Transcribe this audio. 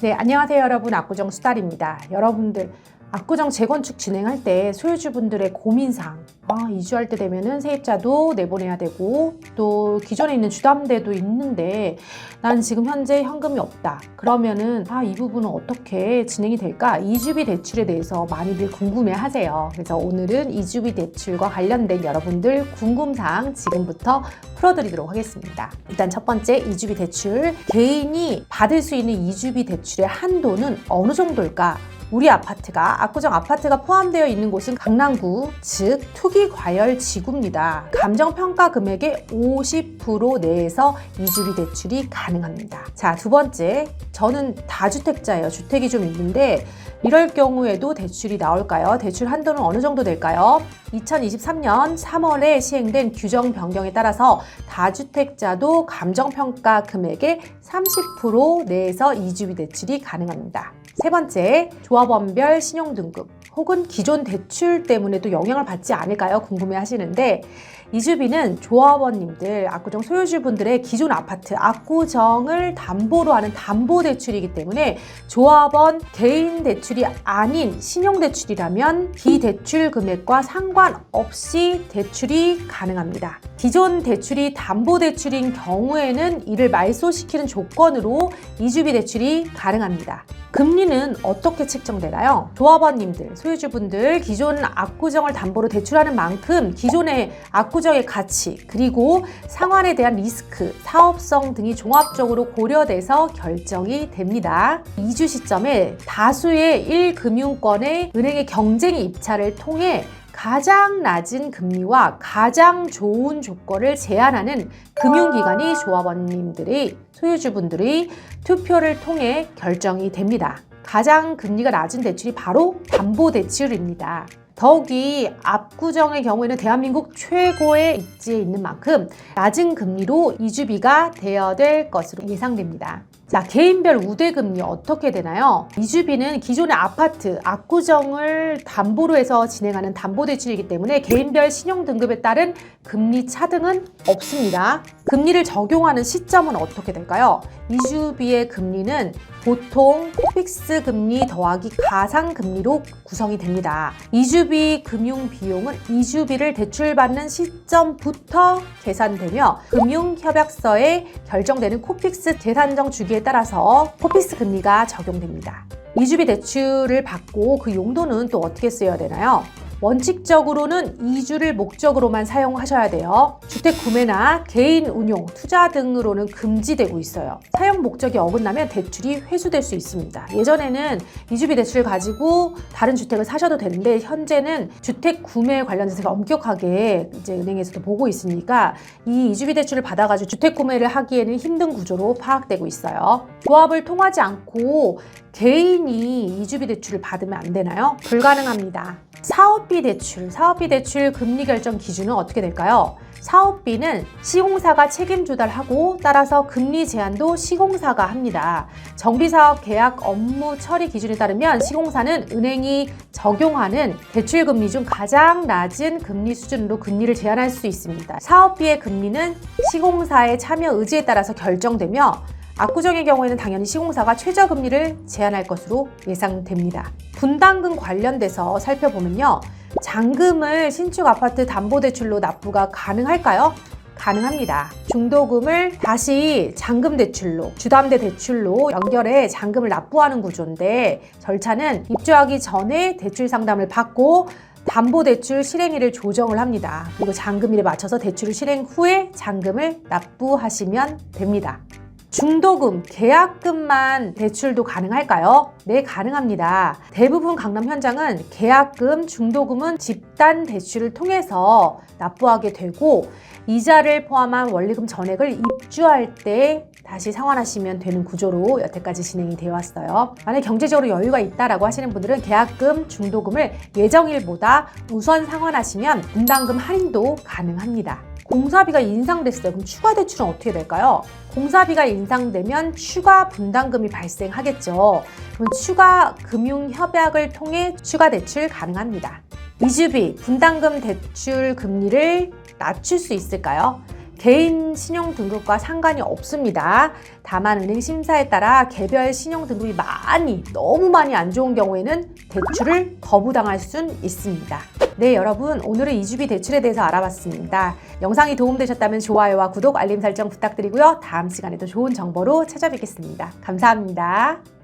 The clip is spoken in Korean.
네, 안녕하세요 여러분. 압구정 수달입니다. 여러분들 압구정 재건축 진행할 때 소유주분들의 고민사항, 이주할 때 되면은 세입자도 내보내야 되고 또 기존에 있는 주담대도 있는데 나는 지금 현재 현금이 없다. 그러면은 이 부분은 어떻게 진행이 될까? 이주비 대출에 대해서 많이들 궁금해 하세요. 그래서 오늘은 이주비 대출과 관련된 여러분들 궁금사항 지금부터 풀어드리도록 하겠습니다. 일단 첫 번째, 이주비 대출. 개인이 받을 수 있는 이주비 대출의 한도는 어느 정도일까? 우리 아파트가, 압구정 아파트가 포함되어 있는 곳은 강남구, 즉 투기과열 지구입니다. 감정평가 금액의 50% 내에서 이주비 대출이 가능합니다. 자, 두 번째, 저는 다주택자예요. 주택이 좀 있는데 이럴 경우에도 대출이 나올까요? 대출 한도는 어느 정도 될까요? 2023년 3월에 시행된 규정 변경에 따라서 다주택자도 감정평가 금액의 30% 내에서 이주비 대출이 가능합니다. 세 번째, 조합원별 신용등급 혹은 기존 대출 때문에 또 영향을 받지 않을까요? 궁금해 하시는데 이주비는 조합원님들, 압구정 소유주분들의 기존 아파트, 압구정을 담보로 하는 담보대출이기 때문에 조합원 개인 대출이 아닌 신용대출이라면 비대출 금액과 상관없이 대출이 가능합니다. 기존 대출이 담보대출인 경우에는 이를 말소시키는 조건으로 이주비 대출이 가능합니다. 금리는 어떻게 책정되나요? 조합원님들, 소유주분들 기존 압구정을 담보로 대출하는 만큼 기존의 압구정의 가치 그리고 상환에 대한 리스크, 사업성 등이 종합적으로 고려돼서 결정이 됩니다. 이주 시점에 다수의 1금융권의 은행의 경쟁 입찰을 통해 가장 낮은 금리와 가장 좋은 조건을 제안하는 금융기관이 조합원님들의, 소유주분들의 투표를 통해 결정이 됩니다. 가장 금리가 낮은 대출이 바로 담보대출입니다. 더욱이 압구정의 경우에는 대한민국 최고의 입지에 있는 만큼 낮은 금리로 이주비가 대여될 것으로 예상됩니다. 자, 개인별 우대금리 어떻게 되나요? 이주비는 기존의 아파트, 압구정을 담보로 해서 진행하는 담보대출이기 때문에 개인별 신용등급에 따른 금리 차등은 없습니다. 금리를 적용하는 시점은 어떻게 될까요? 이주비의 금리는 보통 픽스 금리 더하기 가상 금리로 구성이 됩니다. 이주비 금융 비용은 이주비를 대출받는 시점부터 계산되며 금융협약서에 결정되는 코픽스 재산정 주기에 따라서 코픽스 금리가 적용됩니다. 이주비 대출을 받고 그 용도는 또 어떻게 쓰여야 되나요? 원칙적으로는 이주를 목적으로만 사용하셔야 돼요. 주택 구매나 개인 운용, 투자 등으로는 금지되고 있어요. 사용 목적이 어긋나면 대출이 회수될 수 있습니다. 예전에는 이주비 대출을 가지고 다른 주택을 사셔도 되는데 현재는 주택 구매에 관련해서 엄격하게 이제 은행에서도 보고 있으니까 이 이주비 대출을 받아가지고 주택 구매를 하기에는 힘든 구조로 파악되고 있어요. 조합을 통하지 않고 개인이 이주비 대출을 받으면 안 되나요? 불가능합니다. 사업비 대출 금리 결정 기준은 어떻게 될까요? 사업비는 시공사가 책임 조달하고 따라서 금리 제한도 시공사가 합니다. 정비사업 계약 업무 처리 기준에 따르면 시공사는 은행이 적용하는 대출 금리 중 가장 낮은 금리 수준으로 금리를 제한할 수 있습니다. 사업비의 금리는 시공사의 참여 의지에 따라서 결정되며 압구정의 경우에는 당연히 시공사가 최저금리를 제한할 것으로 예상됩니다. 분담금 관련돼서 살펴보면요. 잔금을 신축 아파트 담보대출로 납부가 가능할까요? 가능합니다. 중도금을 다시 잔금 대출로, 주담대 대출로 연결해 잔금을 납부하는 구조인데 절차는 입주하기 전에 대출 상담을 받고 담보대출 실행일을 조정을 합니다. 그리고 잔금일에 맞춰서 대출을 실행 후에 잔금을 납부하시면 됩니다. 중도금, 계약금만 대출도 가능할까요? 네, 가능합니다. 대부분 강남 현장은 계약금, 중도금은 집단 대출을 통해서 납부하게 되고 이자를 포함한 원리금 전액을 입주할 때 다시 상환하시면 되는 구조로 여태까지 진행이 되어 왔어요. 만약 경제적으로 여유가 있다라고 하시는 분들은 계약금, 중도금을 예정일보다 우선 상환하시면 분담금 할인도 가능합니다. 공사비가 인상됐어요. 그럼 추가 대출은 어떻게 될까요? 공사비가 인상되면 추가 분담금이 발생하겠죠. 그럼 추가 금융협약을 통해 추가 대출 가능합니다. 이주비, 분담금 대출 금리를 낮출 수 있을까요? 개인 신용등급과 상관이 없습니다. 다만 은행 심사에 따라 개별 신용등급이 너무 많이 안 좋은 경우에는 대출을 거부당할 순 있습니다. 네, 여러분, 오늘은 이주비 대출에 대해서 알아봤습니다. 영상이 도움되셨다면 좋아요와 구독, 알림 설정 부탁드리고요. 다음 시간에도 좋은 정보로 찾아뵙겠습니다. 감사합니다.